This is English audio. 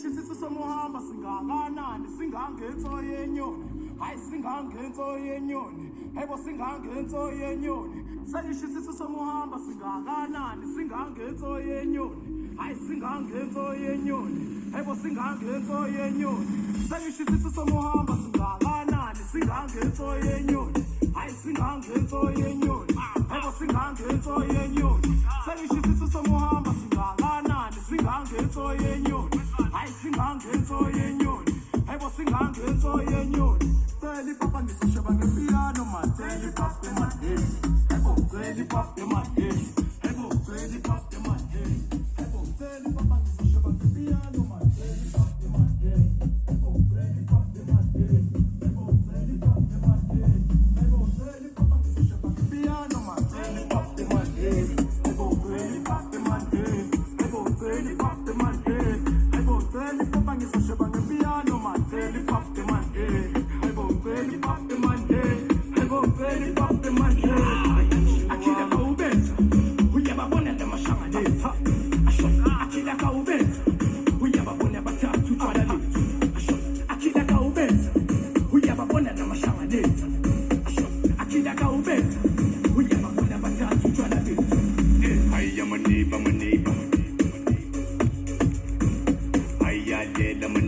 Sengishisiso somuhamba singakanani singangento yenyoni hayi singangento yenyoni hebo singangento yenyoni Sengishisiso somuhamba singakanani singangento yenyoni hayi singangento yenyoni hebo singangento yenyoni Sengishisiso somuhamba singakanani singangento yenyoni hayi singangento yenyoni hebo singangento yenyoni Sengishisiso somuhamba singakanani singangento yenyoni hayi singangento yenyoni hebo singangento yenyoni Tell papa ngisisheba ngepiano man tell papa in my head hebo tell papa in my head hebo tell papa in my head hebo tell papa ngisisheba ngepiano man tell papa in my head hebo tell papa in my head hebo tell papa in my head hebo tell papa ngisisheba ngepiano man tell papa in my head hebo tell papa in my head hebo tell papa in my head hebo tell papa ngisisheba ngepiano man tell papa in my head Very pop in my head, I go very pop in my head. I kill a cow bed. We have a one of them a shang days. I kill a cow bed. We have a one of them to try to live. I kill a cow bed. We have a one of them a shang days. I kill a cow bed. We have a one of them to try to live. I am a neighbor, my neighbor. I am a